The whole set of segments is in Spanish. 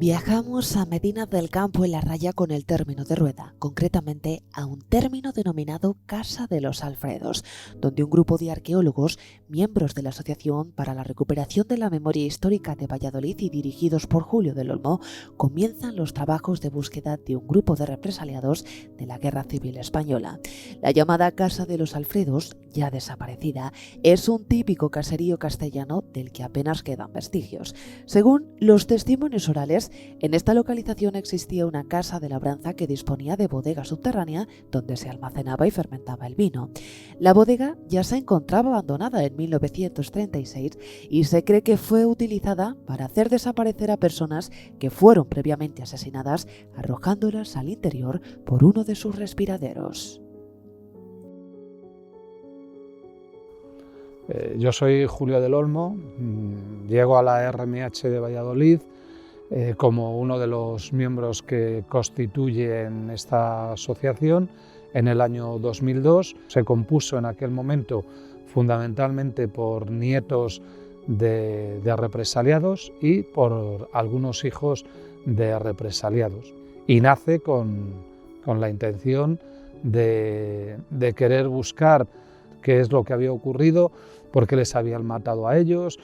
Viajamos a Medina del Campo en La Raya con el término de rueda, concretamente a un término denominado Casa de los Alfredos, donde un grupo de arqueólogos, miembros de la Asociación para la Recuperación de la Memoria Histórica de Valladolid y dirigidos por Julio del Olmo, comienzan los trabajos de búsqueda de un grupo de represaliados de la Guerra Civil Española. La llamada Casa de los Alfredos, ya desaparecida, es un típico caserío castellano del que apenas quedan vestigios. Según los testimonios orales, en esta localización existía una casa de labranza que disponía de bodega subterránea donde se almacenaba y fermentaba el vino. La bodega ya se encontraba abandonada en 1936 y se cree que fue utilizada para hacer desaparecer a personas que fueron previamente asesinadas, arrojándolas al interior por uno de sus respiraderos. Yo soy Julio del Olmo, llego a la RMH de Valladolid como uno de los miembros que constituyen esta asociación en el año 2002. Se compuso en aquel momento fundamentalmente por nietos de represaliados y por algunos hijos de represaliados. Y nace con la intención de querer buscar qué es lo que había ocurrido, por qué les habían matado a ellos.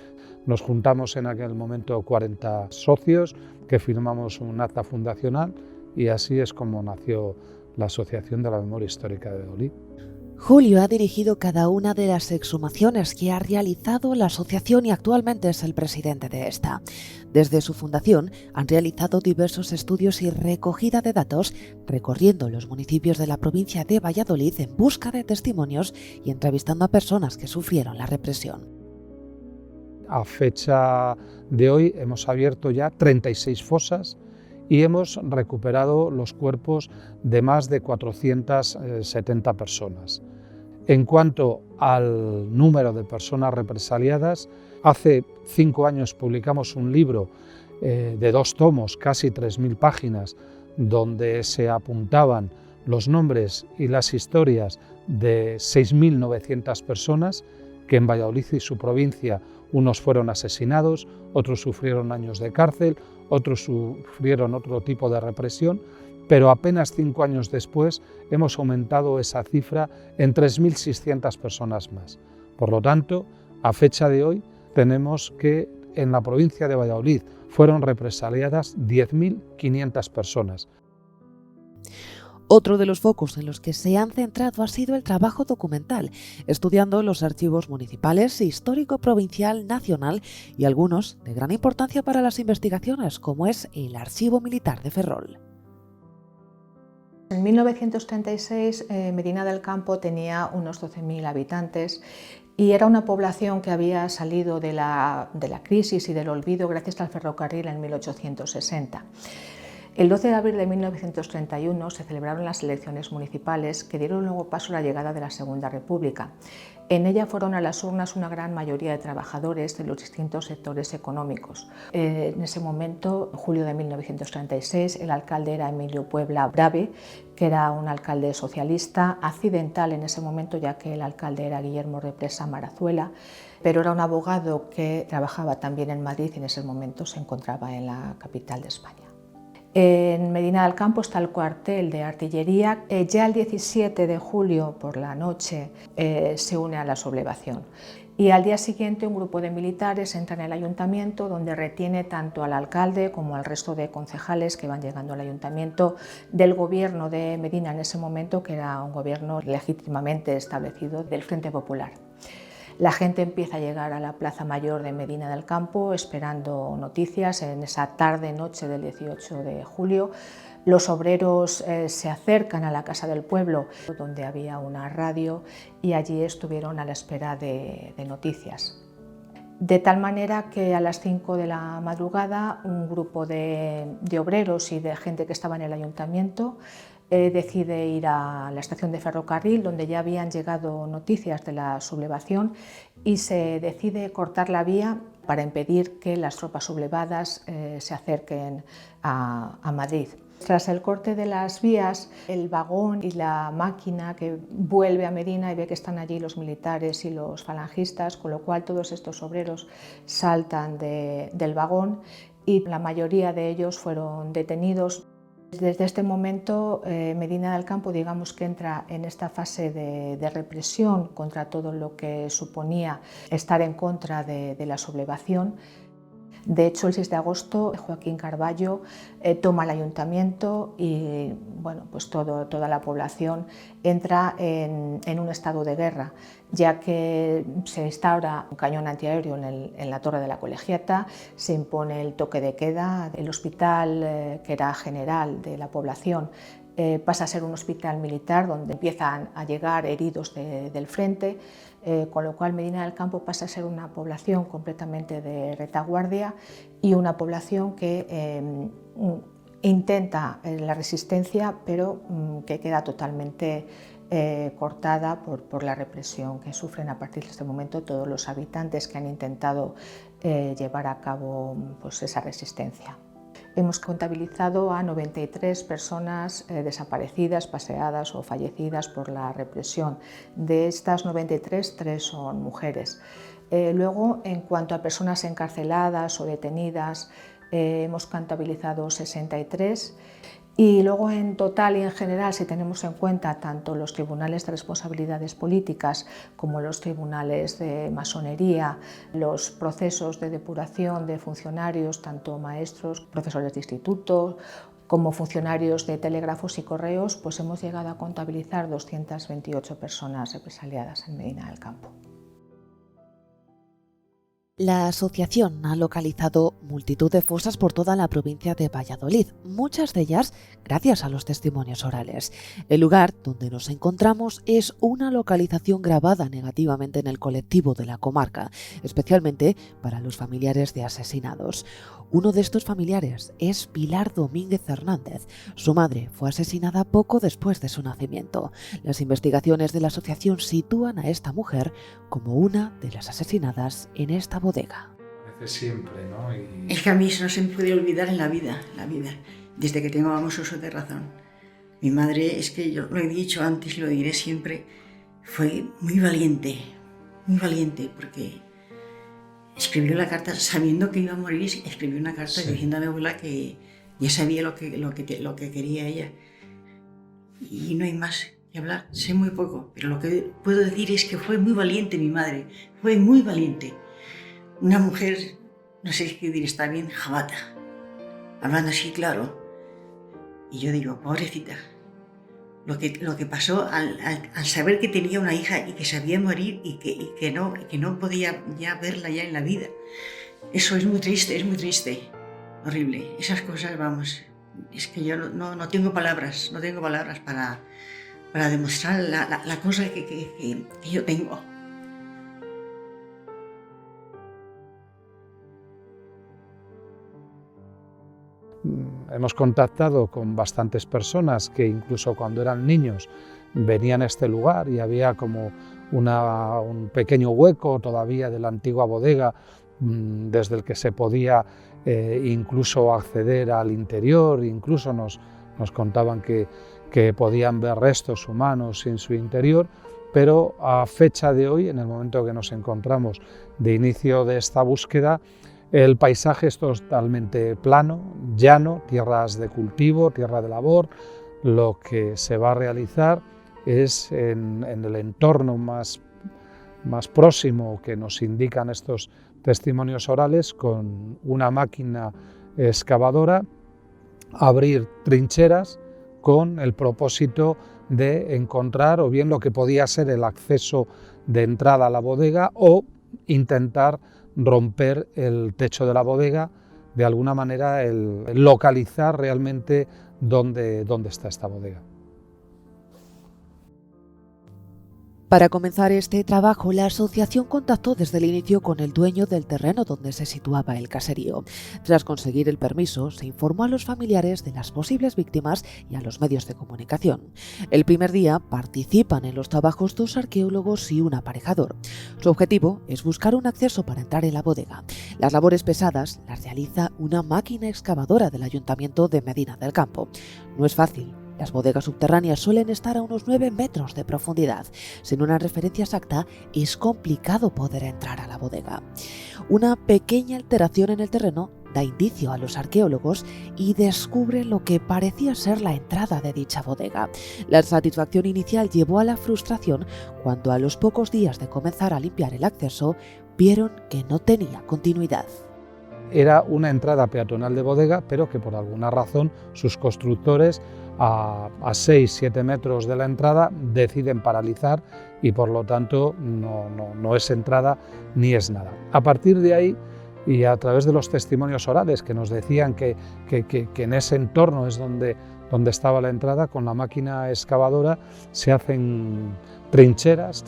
Nos juntamos en aquel momento 40 socios que firmamos un acta fundacional y así es como nació la Asociación de la Memoria Histórica de Valladolid. Julio ha dirigido cada una de las exhumaciones que ha realizado la asociación y actualmente es el presidente de esta. Desde su fundación han realizado diversos estudios y recogida de datos, recorriendo los municipios de la provincia de Valladolid en busca de testimonios y entrevistando a personas que sufrieron la represión. A fecha de hoy hemos abierto ya 36 fosas y hemos recuperado los cuerpos de más de 470 personas. En cuanto al número de personas represaliadas, hace 5 años publicamos un libro de 2 tomos, casi 3.000 páginas, donde se apuntaban los nombres y las historias de 6.900 personas que en Valladolid y su provincia unos fueron asesinados, otros sufrieron años de cárcel, otros sufrieron otro tipo de represión, pero apenas 5 años después hemos aumentado esa cifra en 3.600 personas más. Por lo tanto, a fecha de hoy tenemos que en la provincia de Valladolid fueron represaliadas 10.500 personas. Otro de los focos en los que se han centrado ha sido el trabajo documental, estudiando los archivos municipales, histórico, provincial, nacional y algunos de gran importancia para las investigaciones, como es el Archivo Militar de Ferrol. En 1936 Medina del Campo tenía unos 12.000 habitantes y era una población que había salido de la crisis y del olvido gracias al ferrocarril en 1860. El 12 de abril de 1931 se celebraron las elecciones municipales que dieron luego paso a la llegada de la Segunda República. En ella fueron a las urnas una gran mayoría de trabajadores de los distintos sectores económicos. En ese momento, en julio de 1936, el alcalde era Emilio Puebla Brave, que era un alcalde socialista, accidental en ese momento ya que el alcalde era Guillermo Represa Marazuela, pero era un abogado que trabajaba también en Madrid y en ese momento se encontraba en la capital de España. En Medina del Campo está el cuartel de artillería. Ya el 17 de julio por la noche se une a la sublevación. Y al día siguiente un grupo de militares entra en el ayuntamiento donde retiene tanto al alcalde como al resto de concejales que van llegando al ayuntamiento del gobierno de Medina en ese momento, que era un gobierno legítimamente establecido del Frente Popular. La gente empieza a llegar a la Plaza Mayor de Medina del Campo esperando noticias en esa tarde-noche del 18 de julio. Los obreros se acercan a la Casa del Pueblo, donde había una radio, y allí estuvieron a la espera de noticias. De tal manera que a las 5 de la madrugada un grupo de obreros y de gente que estaba en el ayuntamiento decide ir a la estación de ferrocarril donde ya habían llegado noticias de la sublevación y se decide cortar la vía para impedir que las tropas sublevadas se acerquen a Madrid. Tras el corte de las vías, el vagón y la máquina que vuelve a Medina y ve que están allí los militares y los falangistas, con lo cual todos estos obreros saltan del vagón y la mayoría de ellos fueron detenidos. Desde este momento Medina del Campo, digamos que entra en esta fase de represión contra todo lo que suponía estar en contra de la sublevación. De hecho, el 6 de agosto Joaquín Carballo toma el ayuntamiento y bueno, pues toda la población entra en un estado de guerra, ya que se instaura un cañón antiaéreo en la torre de la Colegiata, se impone el toque de queda, el hospital que era general de la población pasa a ser un hospital militar donde empiezan a llegar heridos del frente, con lo cual Medina del Campo pasa a ser una población completamente de retaguardia y una población que intenta la resistencia, pero que queda totalmente cortada por la represión que sufren a partir de este momento todos los habitantes que han intentado llevar a cabo pues, esa resistencia. Hemos contabilizado a 93 personas desaparecidas, paseadas o fallecidas por la represión. De estas 93, 3 son mujeres. Luego, en cuanto a personas encarceladas o detenidas, hemos contabilizado 63. Y luego en total y en general, si tenemos en cuenta tanto los tribunales de responsabilidades políticas como los tribunales de masonería, los procesos de depuración de funcionarios, tanto maestros, profesores de instituto, como funcionarios de telégrafos y correos, pues hemos llegado a contabilizar 228 personas represaliadas en Medina del Campo. La asociación ha localizado multitud de fosas por toda la provincia de Valladolid, muchas de ellas gracias a los testimonios orales. El lugar donde nos encontramos es una localización grabada negativamente en el colectivo de la comarca, especialmente para los familiares de asesinados. Uno de estos familiares es Pilar Domínguez Hernández. Su madre fue asesinada poco después de su nacimiento. Las investigaciones de la asociación sitúan a esta mujer como una de las asesinadas en esta bodega. Siempre, ¿no? Es que a mí eso no se me puede olvidar en la vida, desde que tengo uso de razón. Mi madre, es que yo lo he dicho antes y lo diré siempre, fue muy valiente, porque escribió la carta sabiendo que iba a morir, escribió una carta diciendo a mi abuela que ya sabía lo que quería ella. Y no hay más que hablar, sé muy poco, pero lo que puedo decir es que fue muy valiente mi madre, fue muy valiente. Una mujer, no sé qué decir, está bien, jabata, hablando así claro. Y yo digo, pobrecita, lo que pasó al saber que tenía una hija y que sabía morir y que no podía ya verla ya en la vida. Eso es muy triste, horrible. Esas cosas, vamos, es que yo no tengo palabras, para demostrar la cosa que yo tengo. Hemos contactado con bastantes personas que incluso cuando eran niños venían a este lugar y había como un pequeño hueco todavía de la antigua bodega desde el que se podía incluso acceder al interior, incluso nos contaban que podían ver restos humanos en su interior, pero a fecha de hoy, en el momento que nos encontramos de inicio de esta búsqueda, el paisaje es totalmente plano, llano, tierras de cultivo, tierra de labor. Lo que se va a realizar es en el entorno más próximo que nos indican estos testimonios orales, con una máquina excavadora, abrir trincheras con el propósito de encontrar o bien lo que podía ser el acceso de entrada a la bodega o intentar romper el techo de la bodega, de alguna manera el localizar realmente dónde está esta bodega. Para comenzar este trabajo, la asociación contactó desde el inicio con el dueño del terreno donde se situaba el caserío. Tras conseguir el permiso, se informó a los familiares de las posibles víctimas y a los medios de comunicación. El primer día participan en los trabajos 2 arqueólogos y un aparejador. Su objetivo es buscar un acceso para entrar en la bodega. Las labores pesadas las realiza una máquina excavadora del Ayuntamiento de Medina del Campo. No es fácil. Las bodegas subterráneas suelen estar a unos 9 metros de profundidad. Sin una referencia exacta, es complicado poder entrar a la bodega. Una pequeña alteración en el terreno da indicio a los arqueólogos y descubre lo que parecía ser la entrada de dicha bodega. La satisfacción inicial llevó a la frustración cuando a los pocos días de comenzar a limpiar el acceso vieron que no tenía continuidad. Era una entrada peatonal de bodega, pero que por alguna razón sus constructores a 6-7 metros de la entrada deciden paralizar y por lo tanto no es entrada ni es nada. A partir de ahí, y a través de los testimonios orales que nos decían que en ese entorno es donde estaba la entrada, con la máquina excavadora se hacen trincheras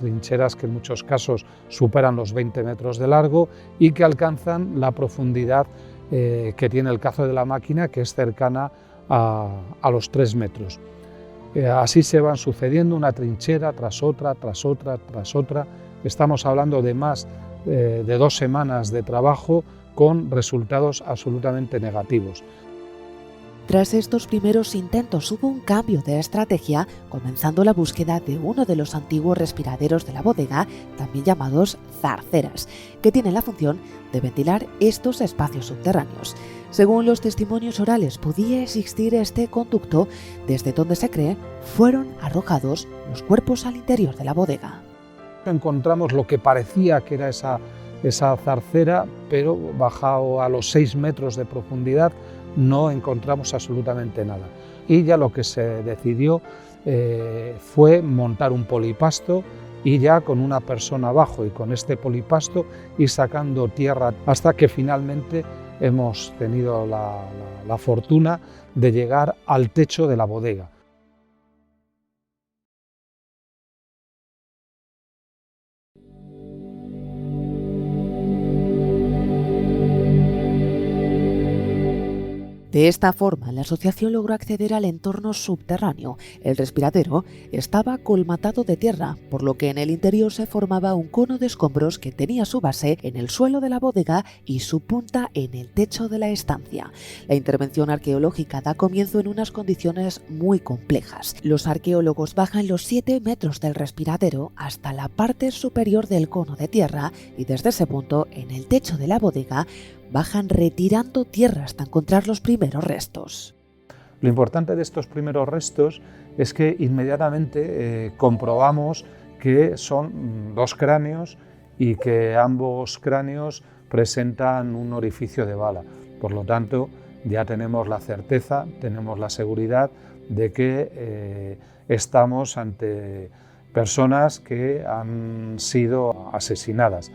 que en muchos casos superan los 20 metros de largo y que alcanzan la profundidad que tiene el cazo de la máquina, que es cercana a los 3 metros. Así se van sucediendo una trinchera tras otra, tras otra, tras otra. Estamos hablando de más de 2 semanas de trabajo con resultados absolutamente negativos. Tras estos primeros intentos hubo un cambio de estrategia, comenzando la búsqueda de uno de los antiguos respiraderos de la bodega, también llamados zarceras, que tienen la función de ventilar estos espacios subterráneos. Según los testimonios orales, podía existir este conducto desde donde se cree fueron arrojados los cuerpos al interior de la bodega. Encontramos lo que parecía que era esa zarcera, pero bajado a los 6 metros de profundidad no encontramos absolutamente nada. Y ya lo que se decidió fue montar un polipasto y ya con una persona abajo y con este polipasto ir sacando tierra hasta que finalmente hemos tenido la fortuna de llegar al techo de la bodega. De esta forma, la asociación logró acceder al entorno subterráneo. El respiradero estaba colmatado de tierra, por lo que en el interior se formaba un cono de escombros que tenía su base en el suelo de la bodega y su punta en el techo de la estancia. La intervención arqueológica da comienzo en unas condiciones muy complejas. Los arqueólogos bajan los 7 metros del respiradero hasta la parte superior del cono de tierra y desde ese punto, en el techo de la bodega, bajan retirando tierra hasta encontrar los primeros restos. Lo importante de estos primeros restos es que inmediatamente comprobamos que son 2 cráneos y que ambos cráneos presentan un orificio de bala. Por lo tanto, ya tenemos la certeza, tenemos la seguridad de que estamos ante personas que han sido asesinadas.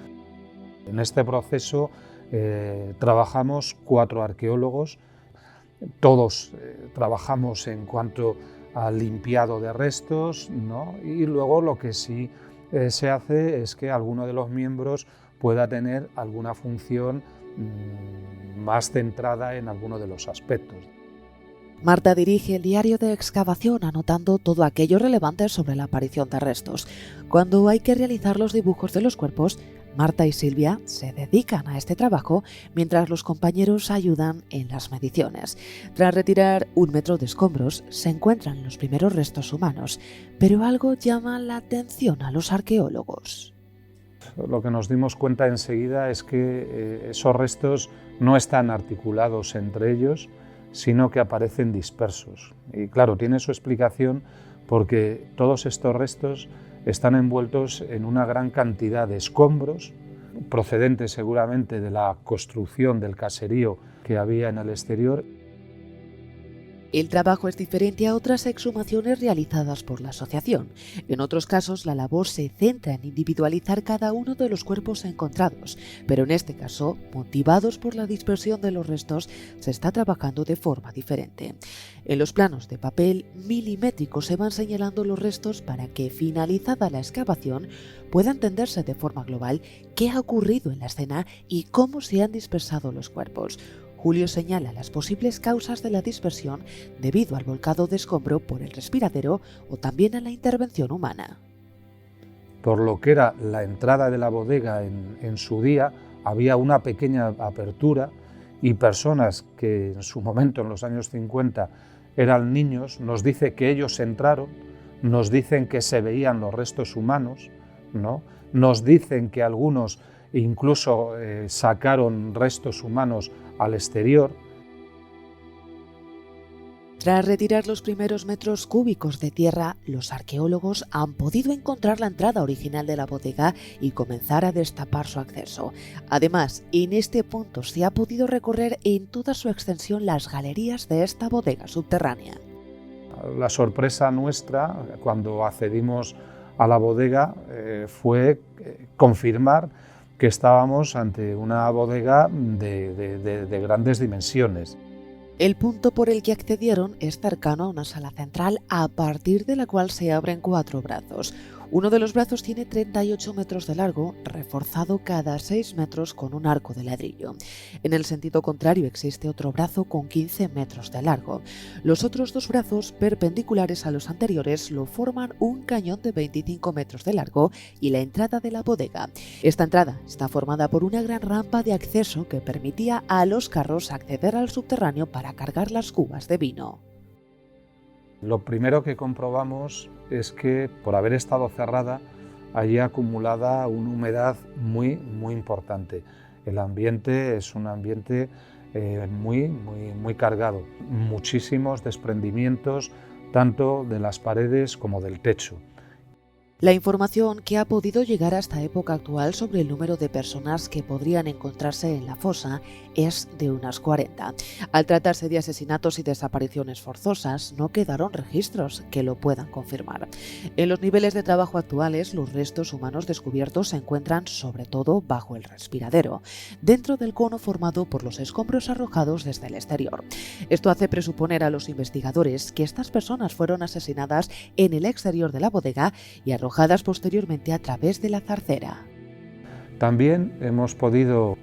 En este proceso trabajamos 4 arqueólogos, todos trabajamos en cuanto al limpiado de restos, ¿no? Y luego lo que sí se hace es que alguno de los miembros pueda tener alguna función más centrada en alguno de los aspectos. Marta dirige el diario de excavación anotando todo aquello relevante sobre la aparición de restos. Cuando hay que realizar los dibujos de los cuerpos, Marta y Silvia se dedican a este trabajo mientras los compañeros ayudan en las mediciones. Tras retirar 1 metro de escombros, se encuentran los primeros restos humanos, pero algo llama la atención a los arqueólogos. Lo que nos dimos cuenta enseguida es que esos restos no están articulados entre ellos, sino que aparecen dispersos. Y claro, tiene su explicación porque todos estos restos están envueltos en una gran cantidad de escombros, procedentes seguramente de la construcción del caserío que había en el exterior. El trabajo es diferente a otras exhumaciones realizadas por la asociación. En otros casos, la labor se centra en individualizar cada uno de los cuerpos encontrados, pero en este caso, motivados por la dispersión de los restos, se está trabajando de forma diferente. En los planos de papel milimétrico se van señalando los restos para que, finalizada la excavación, pueda entenderse de forma global qué ha ocurrido en la escena y cómo se han dispersado los cuerpos. Julio señala las posibles causas de la dispersión debido al volcado de escombro por el respiradero o también a la intervención humana. Por lo que era la entrada de la bodega en su día, había una pequeña apertura y personas que en su momento, en los años 50, eran niños, nos dice que ellos entraron, nos dicen que se veían los restos humanos, ¿no? Nos dicen que algunos incluso sacaron restos humanos al exterior. Tras retirar los primeros metros cúbicos de tierra, los arqueólogos han podido encontrar la entrada original de la bodega y comenzar a destapar su acceso. Además, en este punto se ha podido recorrer en toda su extensión las galerías de esta bodega subterránea. La sorpresa nuestra cuando accedimos a la bodega fue confirmar que estábamos ante una bodega de grandes dimensiones. El punto por el que accedieron es cercano a una sala central a partir de la cual se abren 4 brazos. Uno de los brazos tiene 38 metros de largo, reforzado cada 6 metros con un arco de ladrillo. En el sentido contrario existe otro brazo con 15 metros de largo. Los otros 2 brazos, perpendiculares a los anteriores, lo forman un cañón de 25 metros de largo y la entrada de la bodega. Esta entrada está formada por una gran rampa de acceso que permitía a los carros acceder al subterráneo para cargar las cubas de vino. Lo primero que comprobamos es que, por haber estado cerrada, hay acumulada una humedad muy importante. El ambiente es un ambiente muy cargado, muchísimos desprendimientos tanto de las paredes como del techo. La información que ha podido llegar a esta época actual sobre el número de personas que podrían encontrarse en la fosa es de unas 40. Al tratarse de asesinatos y desapariciones forzosas, no quedaron registros que lo puedan confirmar. En los niveles de trabajo actuales, los restos humanos descubiertos se encuentran sobre todo bajo el respiradero, dentro del cono formado por los escombros arrojados desde el exterior. Esto hace presuponer a los investigadores que estas personas fueron asesinadas en el exterior de la bodega y arrojadas posteriormente a través de la zarcera. También hemos podido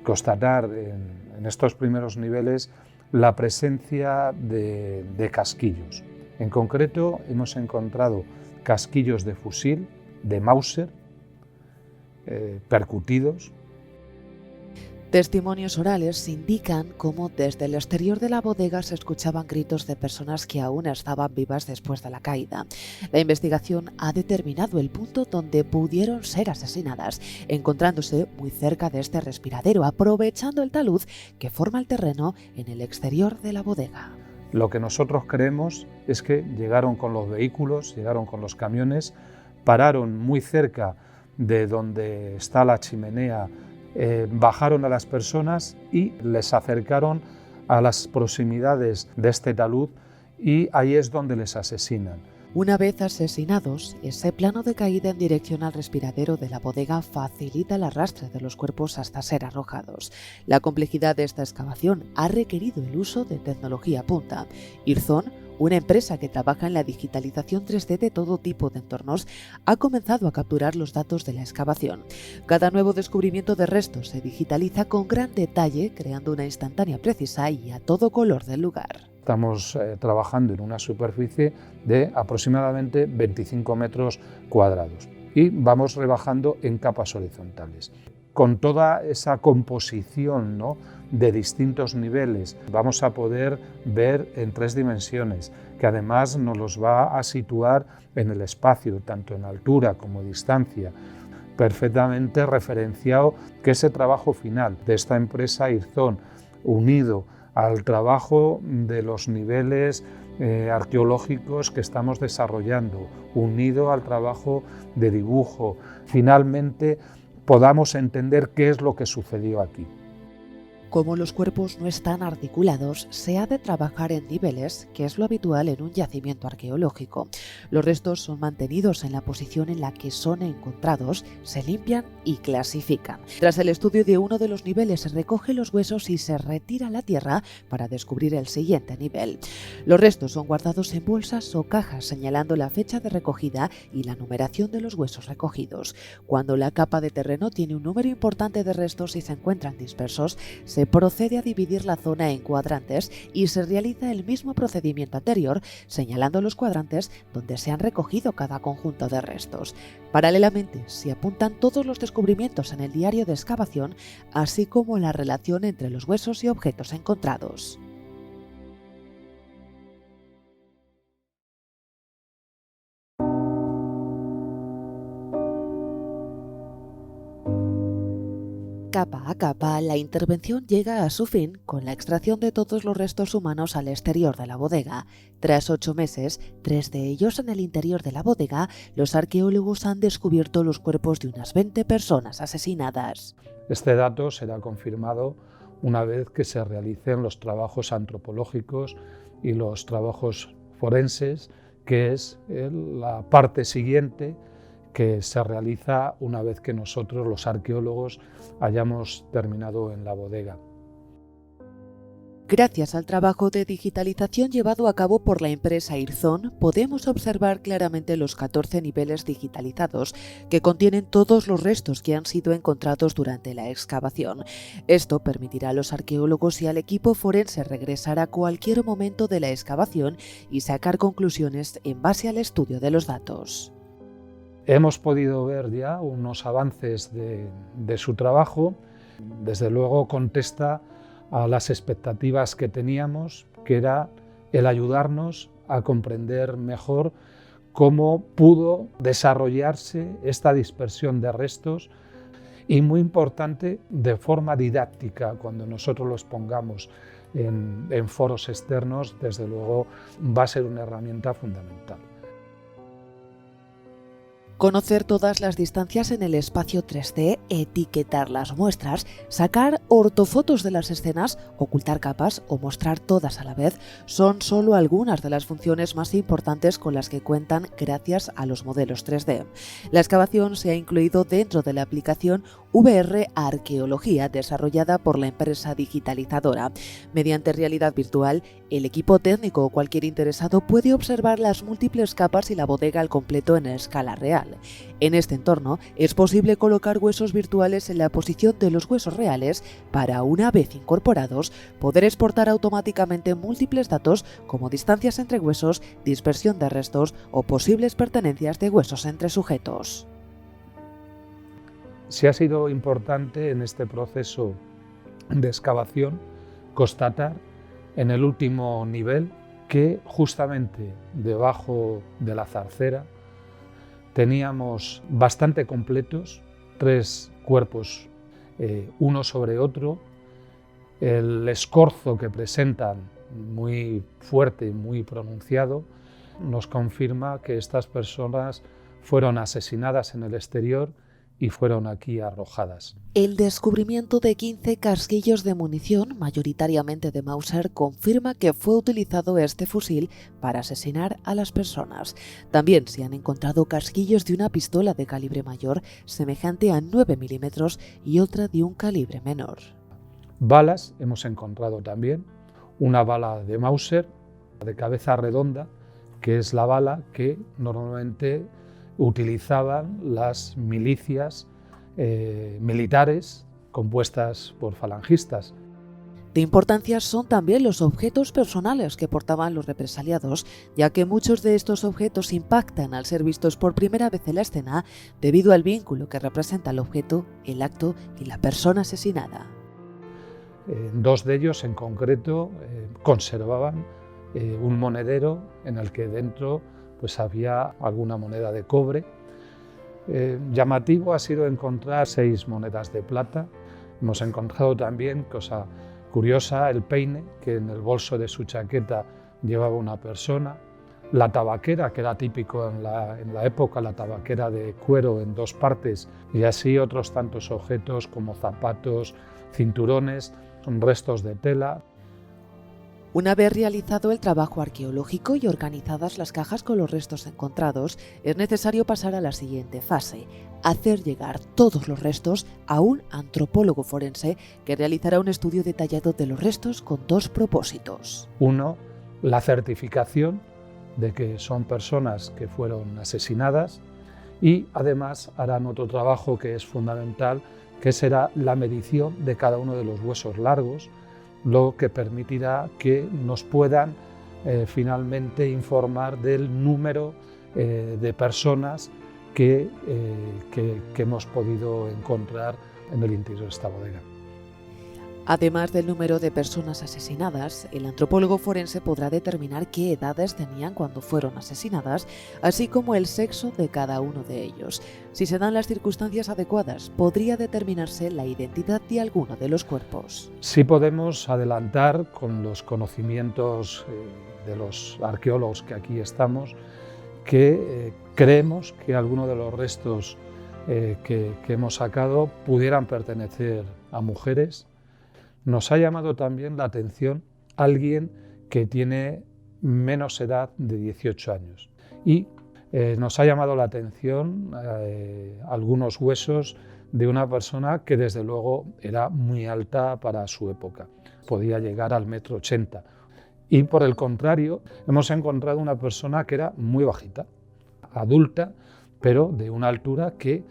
constatar en estos primeros niveles la presencia de casquillos. En concreto, hemos encontrado casquillos de fusil, de Mauser, percutidos. Testimonios orales indican cómo desde el exterior de la bodega se escuchaban gritos de personas que aún estaban vivas después de la caída. La investigación ha determinado el punto donde pudieron ser asesinadas, encontrándose muy cerca de este respiradero, aprovechando el talud que forma el terreno en el exterior de la bodega. Lo que nosotros creemos es que llegaron con los vehículos, llegaron con los camiones, pararon muy cerca de donde está la chimenea, bajaron a las personas y les acercaron a las proximidades de este talud y ahí es donde les asesinan. Una vez asesinados, ese plano de caída en dirección al respiradero de la bodega facilita el arrastre de los cuerpos hasta ser arrojados. La complejidad de esta excavación ha requerido el uso de tecnología punta. Irzón, una empresa que trabaja en la digitalización 3D de todo tipo de entornos, ha comenzado a capturar los datos de la excavación. Cada nuevo descubrimiento de restos se digitaliza con gran detalle, creando una instantánea precisa y a todo color del lugar. Estamos trabajando en una superficie de aproximadamente 25 metros cuadrados y vamos rebajando en capas horizontales. Con toda esa composición, ¿no?, de distintos niveles, vamos a poder ver en 3 dimensiones, que además nos los va a situar en el espacio, tanto en altura como distancia, perfectamente referenciado que ese trabajo final de esta empresa Irzón, unido al trabajo de los niveles arqueológicos que estamos desarrollando, unido al trabajo de dibujo, finalmente podamos entender qué es lo que sucedió aquí. Como los cuerpos no están articulados, se ha de trabajar en niveles, que es lo habitual en un yacimiento arqueológico. Los restos son mantenidos en la posición en la que son encontrados, se limpian y clasifican. Tras el estudio de uno de los niveles, se recoge los huesos y se retira la tierra para descubrir el siguiente nivel. Los restos son guardados en bolsas o cajas, señalando la fecha de recogida y la numeración de los huesos recogidos. Cuando la capa de terreno tiene un número importante de restos y se encuentran dispersos, se procede a dividir la zona en cuadrantes y se realiza el mismo procedimiento anterior, señalando los cuadrantes donde se han recogido cada conjunto de restos. Paralelamente, se apuntan todos los descubrimientos en el diario de excavación, así como la relación entre los huesos y objetos encontrados. Capa a capa, la intervención llega a su fin con la extracción de todos los restos humanos al exterior de la bodega. Tras 8 meses, 3 de ellos en el interior de la bodega, los arqueólogos han descubierto los cuerpos de unas 20 personas asesinadas. Este dato será confirmado una vez que se realicen los trabajos antropológicos y los trabajos forenses, que es la parte siguiente que se realiza una vez que nosotros, los arqueólogos, hayamos terminado en la bodega. Gracias al trabajo de digitalización llevado a cabo por la empresa Irzón, podemos observar claramente los 14 niveles digitalizados que contienen todos los restos que han sido encontrados durante la excavación. Esto permitirá a los arqueólogos y al equipo forense regresar a cualquier momento de la excavación y sacar conclusiones en base al estudio de los datos. Hemos podido ver ya unos avances de su trabajo. Desde luego contesta a las expectativas que teníamos, que era el ayudarnos a comprender mejor cómo pudo desarrollarse esta dispersión de restos y, muy importante, de forma didáctica. Cuando nosotros los pongamos en foros externos, desde luego va a ser una herramienta fundamental. Conocer todas las distancias en el espacio 3D, etiquetar las muestras, sacar ortofotos de las escenas, ocultar capas o mostrar todas a la vez son solo algunas de las funciones más importantes con las que cuentan gracias a los modelos 3D. La excavación se ha incluido dentro de la aplicación VR Arqueología desarrollada por la empresa digitalizadora. Mediante realidad virtual, el equipo técnico o cualquier interesado puede observar las múltiples capas y la bodega al completo en escala real. En este entorno es posible colocar huesos virtuales en la posición de los huesos reales para, una vez incorporados, poder exportar automáticamente múltiples datos como distancias entre huesos, dispersión de restos o posibles pertenencias de huesos entre sujetos. Sí ha sido importante en este proceso de excavación constatar en el último nivel que justamente debajo de la zarcera teníamos bastante completos 3 cuerpos, uno sobre otro. El escorzo que presentan, muy fuerte y muy pronunciado, nos confirma que estas personas fueron asesinadas en el exterior y fueron aquí arrojadas. El descubrimiento de 15 casquillos de munición, mayoritariamente de Mauser, confirma que fue utilizado este fusil para asesinar a las personas. También se han encontrado casquillos de una pistola de calibre mayor, semejante a 9 milímetros, y otra de un calibre menor. Balas hemos encontrado también, una bala de Mauser de cabeza redonda, que es la bala que normalmente utilizaban las milicias militares compuestas por falangistas. De importancia son también los objetos personales que portaban los represaliados, ya que muchos de estos objetos impactan al ser vistos por primera vez en la escena debido al vínculo que representa el objeto, el acto y la persona asesinada. 2 de ellos en concreto conservaban un monedero en el que dentro pues había alguna moneda de cobre. Llamativo ha sido encontrar 6 monedas de plata. Hemos encontrado también, cosa curiosa, el peine que en el bolso de su chaqueta llevaba una persona, la tabaquera, que era típico en la época, la tabaquera de cuero en 2 partes, y así otros tantos objetos como zapatos, cinturones, restos de tela. Una vez realizado el trabajo arqueológico y organizadas las cajas con los restos encontrados, es necesario pasar a la siguiente fase: hacer llegar todos los restos a un antropólogo forense que realizará un estudio detallado de los restos con 2 propósitos. Uno, la certificación de que son personas que fueron asesinadas, y además harán otro trabajo que es fundamental, que será la medición de cada uno de los huesos largos, lo que permitirá que nos puedan finalmente informar del número de personas que hemos podido encontrar en el interior de esta bodega. Además del número de personas asesinadas, el antropólogo forense podrá determinar qué edades tenían cuando fueron asesinadas, así como el sexo de cada uno de ellos. Si se dan las circunstancias adecuadas, podría determinarse la identidad de alguno de los cuerpos. Sí podemos adelantar con los conocimientos de los arqueólogos que aquí estamos, que creemos que algunos de los restos que hemos sacado pudieran pertenecer a mujeres. Nos ha llamado también la atención alguien que tiene menos edad de 18 años y nos ha llamado la atención algunos huesos de una persona que desde luego era muy alta para su época, podía llegar al 1,80 m. Y por el contrario, hemos encontrado una persona que era muy bajita, adulta, pero de una altura que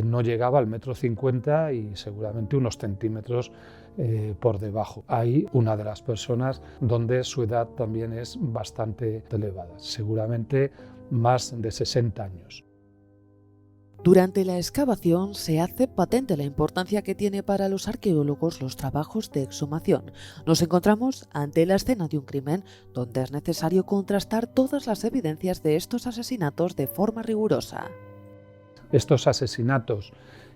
no llegaba al 1,50 m y seguramente unos centímetros por debajo. Ahí una de las personas donde su edad también es bastante elevada, seguramente más de 60 años. Durante la excavación se hace patente la importancia que tiene para los arqueólogos los trabajos de exhumación. Nos encontramos ante la escena de un crimen donde es necesario contrastar todas las evidencias de estos asesinatos de forma rigurosa. Estos asesinatos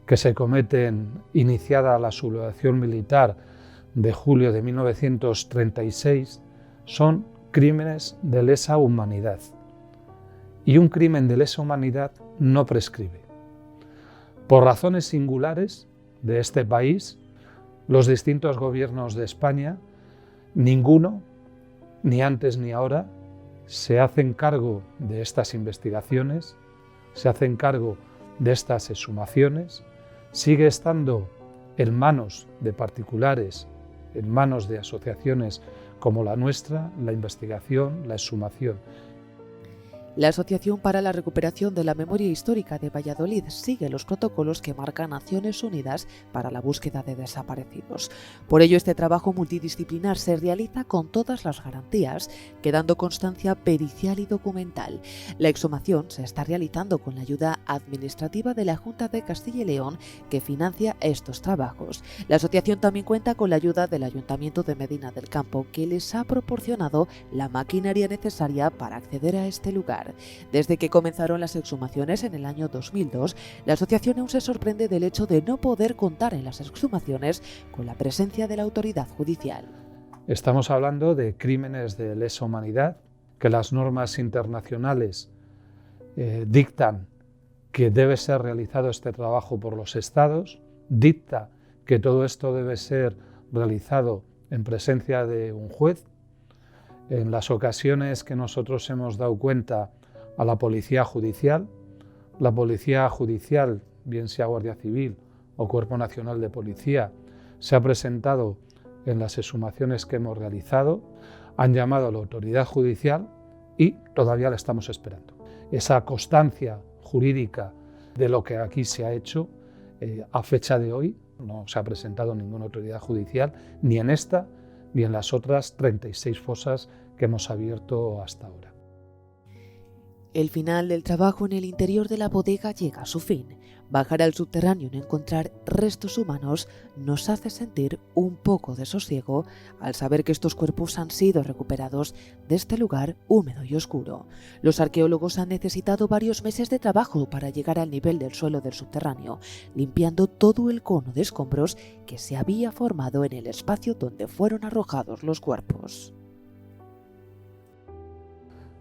que se cometen iniciada la sublevación militar de julio de 1936 son crímenes de lesa humanidad. Y un crimen de lesa humanidad no prescribe. Por razones singulares de este país, los distintos gobiernos de España, ninguno, ni antes ni ahora, se hacen cargo de estas investigaciones, se hacen cargo de estas exhumaciones. Sigue estando en manos de particulares, en manos de asociaciones como la nuestra, la investigación, la exhumación. La Asociación para la Recuperación de la Memoria Histórica de Valladolid sigue los protocolos que marca Naciones Unidas para la búsqueda de desaparecidos. Por ello, este trabajo multidisciplinar se realiza con todas las garantías, quedando constancia pericial y documental. La exhumación se está realizando con la ayuda administrativa de la Junta de Castilla y León, que financia estos trabajos. La asociación también cuenta con la ayuda del Ayuntamiento de Medina del Campo, que les ha proporcionado la maquinaria necesaria para acceder a este lugar. Desde que comenzaron las exhumaciones en el año 2002, la asociación aún se sorprende del hecho de no poder contar en las exhumaciones con la presencia de la autoridad judicial. Estamos hablando de crímenes de lesa humanidad, que las normas internacionales dictan que debe ser realizado este trabajo por los estados, dicta que todo esto debe ser realizado en presencia de un juez. En las ocasiones que nosotros hemos dado cuenta a la Policía Judicial, bien sea Guardia Civil o Cuerpo Nacional de Policía, se ha presentado en las exhumaciones que hemos realizado, han llamado a la autoridad judicial y todavía la estamos esperando. Esa constancia jurídica de lo que aquí se ha hecho, a fecha de hoy no se ha presentado ninguna autoridad judicial, ni en esta ni en las otras 36 fosas que hemos abierto hasta ahora. El final del trabajo en el interior de la bodega llega a su fin. Bajar al subterráneo y no encontrar restos humanos nos hace sentir un poco de sosiego al saber que estos cuerpos han sido recuperados de este lugar húmedo y oscuro. Los arqueólogos han necesitado varios meses de trabajo para llegar al nivel del suelo del subterráneo, limpiando todo el cono de escombros que se había formado en el espacio donde fueron arrojados los cuerpos.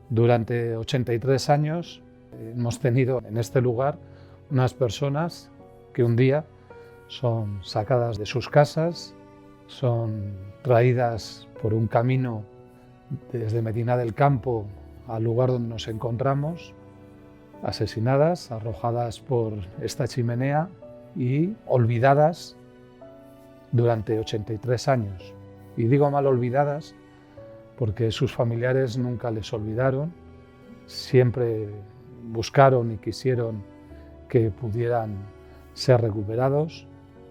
Durante 83 años hemos tenido en este lugar unas personas que un día son sacadas de sus casas, son traídas por un camino desde Medina del Campo al lugar donde nos encontramos, asesinadas, arrojadas por esta chimenea y olvidadas durante 83 años. Y digo mal olvidadas porque sus familiares nunca les olvidaron, siempre buscaron y quisieron que pudieran ser recuperados,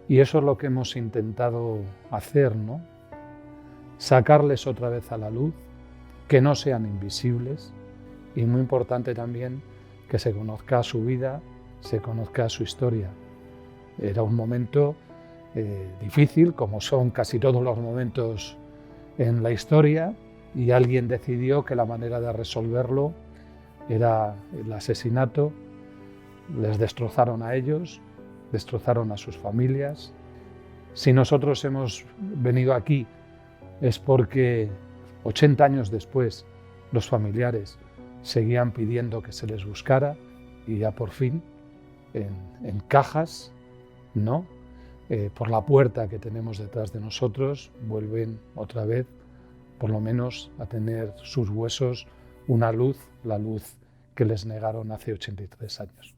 y eso es lo que hemos intentado hacer, ¿no? Sacarles otra vez a la luz, que no sean invisibles, y muy importante también que se conozca su vida, se conozca su historia. Era un momento difícil, como son casi todos los momentos en la historia, y alguien decidió que la manera de resolverlo era el asesinato. Les destrozaron a ellos, destrozaron a sus familias. Si nosotros hemos venido aquí es porque 80 años después los familiares seguían pidiendo que se les buscara y ya por fin en cajas, ¿no? Por la puerta que tenemos detrás de nosotros vuelven otra vez por lo menos a tener sus huesos una luz, la luz que les negaron hace 83 años.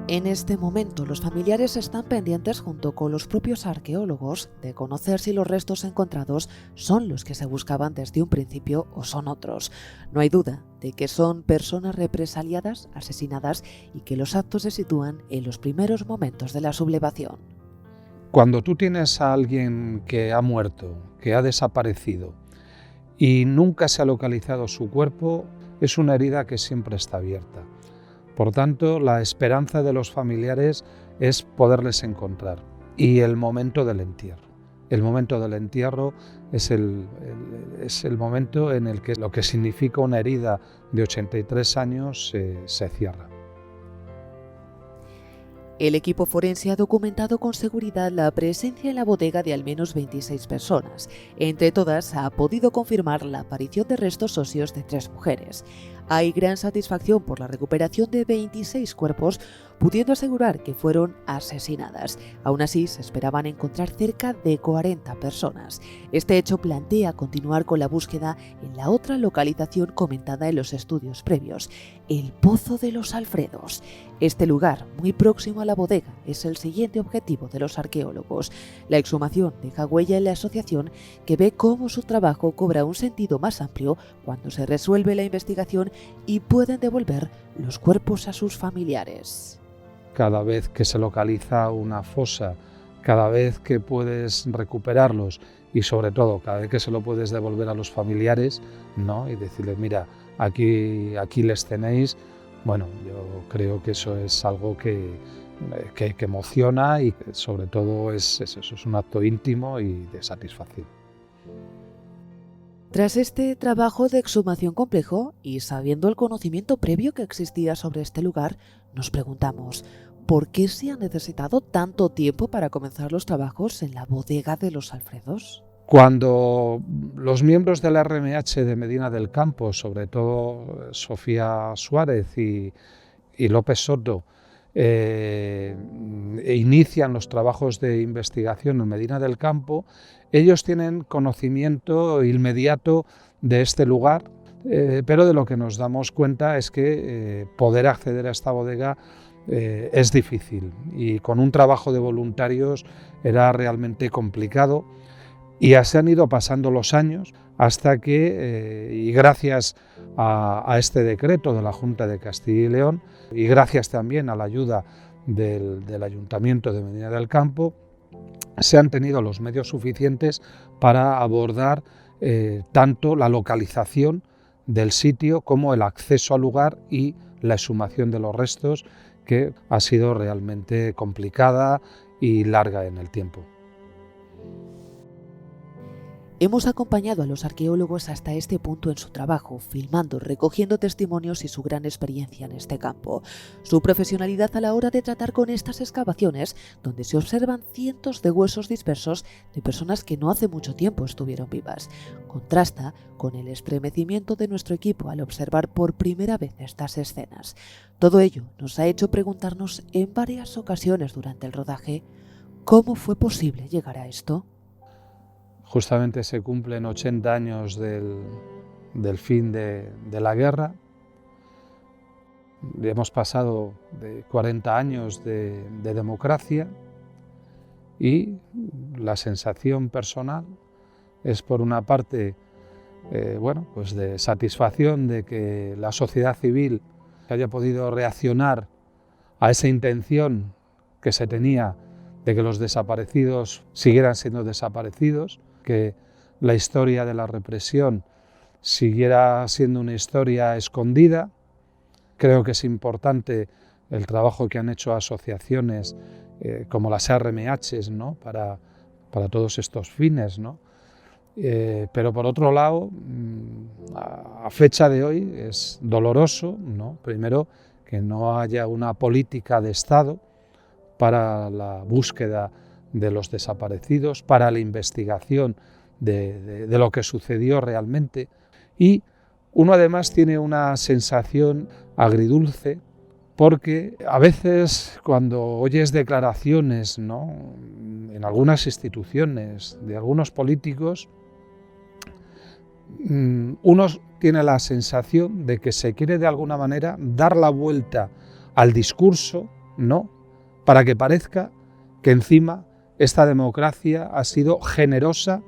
En este momento, los familiares están pendientes, junto con los propios arqueólogos, de conocer si los restos encontrados son los que se buscaban desde un principio o son otros. No hay duda de que son personas represaliadas, asesinadas, y que los actos se sitúan en los primeros momentos de la sublevación. Cuando tú tienes a alguien que ha muerto, que ha desaparecido y nunca se ha localizado su cuerpo, es una herida que siempre está abierta. Por tanto, la esperanza de los familiares es poderles encontrar. Y el momento del entierro. El momento del entierro es el momento en el que lo que significa una herida de 83 años se cierra. El equipo forense ha documentado con seguridad la presencia en la bodega de al menos 26 personas. Entre todas, ha podido confirmar la aparición de restos óseos de 3 mujeres. Hay gran satisfacción por la recuperación de 26 cuerpos, pudiendo asegurar que fueron asesinadas. Aún así, se esperaban encontrar cerca de 40 personas. Este hecho plantea continuar con la búsqueda en la otra localización comentada en los estudios previos, el Pozo de los Alfredos. Este lugar, muy próximo a la bodega, es el siguiente objetivo de los arqueólogos. La exhumación deja huella en la asociación, que ve cómo su trabajo cobra un sentido más amplio cuando se resuelve la investigación y pueden devolver los cuerpos a sus familiares. Cada vez que se localiza una fosa, cada vez que puedes recuperarlos y sobre todo cada vez que se lo puedes devolver a los familiares, ¿no? Y decirles, mira, aquí les tenéis, bueno, yo creo que eso es algo que emociona y sobre todo eso es un acto íntimo y de satisfacción. Tras este trabajo de exhumación complejo y sabiendo el conocimiento previo que existía sobre este lugar, nos preguntamos, ¿por qué se ha necesitado tanto tiempo para comenzar los trabajos en la bodega de los Alfredos? Cuando los miembros de la RMH de Medina del Campo, sobre todo Sofía Suárez y López Soto, inician los trabajos de investigación en Medina del Campo, ellos tienen conocimiento inmediato de este lugar, pero de lo que nos damos cuenta es que poder acceder a esta bodega es difícil y con un trabajo de voluntarios era realmente complicado. Y se han ido pasando los años hasta que, y gracias a este decreto de la Junta de Castilla y León, y gracias también a la ayuda del Ayuntamiento de Medina del Campo, se han tenido los medios suficientes para abordar tanto la localización del sitio como el acceso al lugar y la exhumación de los restos, que ha sido realmente complicada y larga en el tiempo. Hemos acompañado a los arqueólogos hasta este punto en su trabajo, filmando, recogiendo testimonios y su gran experiencia en este campo. Su profesionalidad a la hora de tratar con estas excavaciones, donde se observan cientos de huesos dispersos de personas que no hace mucho tiempo estuvieron vivas, contrasta con el estremecimiento de nuestro equipo al observar por primera vez estas escenas. Todo ello nos ha hecho preguntarnos en varias ocasiones durante el rodaje, ¿cómo fue posible llegar a esto? Justamente se cumplen 80 años del fin de la guerra. Hemos pasado de 40 años de democracia y la sensación personal es, por una parte, pues de satisfacción de que la sociedad civil haya podido reaccionar a esa intención que se tenía de que los desaparecidos siguieran siendo desaparecidos, que la historia de la represión siguiera siendo una historia escondida. Creo que es importante el trabajo que han hecho asociaciones como las RMH, ¿no? para todos estos fines, ¿no? Pero por otro lado, a fecha de hoy es doloroso, ¿no? Primero, que no haya una política de Estado para la búsqueda de los desaparecidos, para la investigación de lo que sucedió realmente. Y uno además tiene una sensación agridulce, porque a veces cuando oyes declaraciones, ¿no?, en algunas instituciones de algunos políticos, uno tiene la sensación de que se quiere de alguna manera dar la vuelta al discurso, ¿no?, para que parezca que encima esta democracia ha sido generosa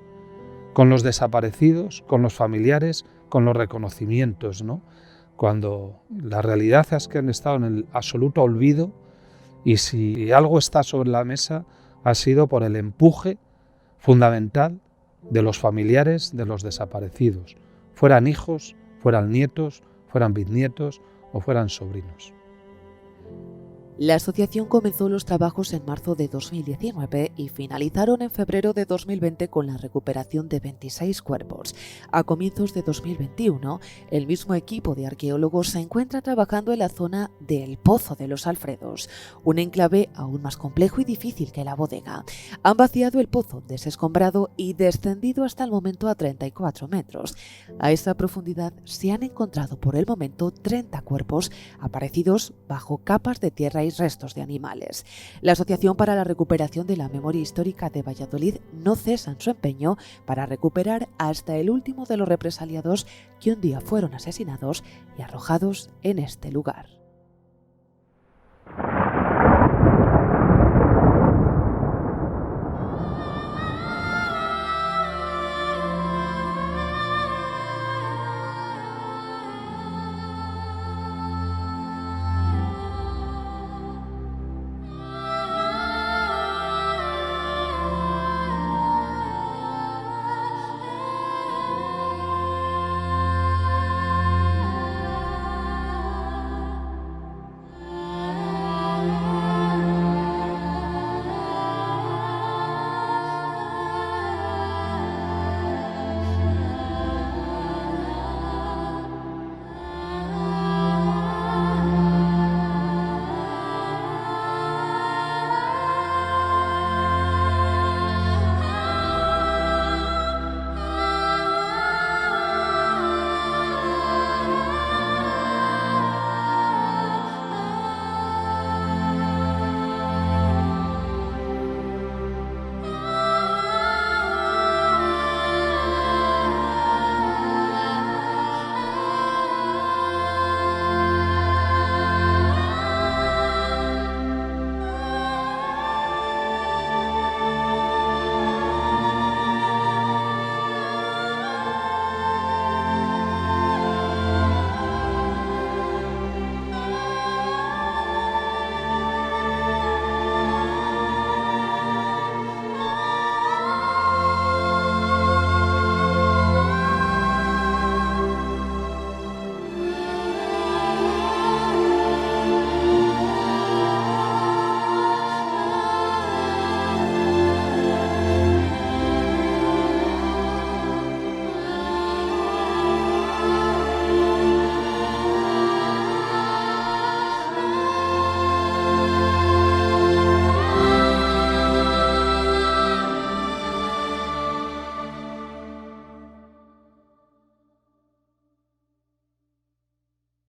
con los desaparecidos, con los familiares, con los reconocimientos, ¿no?, cuando la realidad es que han estado en el absoluto olvido, y si algo está sobre la mesa ha sido por el empuje fundamental de los familiares de los desaparecidos, fueran hijos, fueran nietos, fueran bisnietos o fueran sobrinos. La asociación comenzó los trabajos en marzo de 2019 y finalizaron en febrero de 2020 con la recuperación de 26 cuerpos. A comienzos de 2021, el mismo equipo de arqueólogos se encuentra trabajando en la zona del Pozo de los Alfredos, un enclave aún más complejo y difícil que la bodega. Han vaciado el pozo, desescombrado y descendido hasta el momento a 34 metros. A esa profundidad se han encontrado por el momento 30 cuerpos aparecidos bajo capas de tierra y restos de animales. La Asociación para la Recuperación de la Memoria Histórica de Valladolid no cesa en su empeño para recuperar hasta el último de los represaliados que un día fueron asesinados y arrojados en este lugar.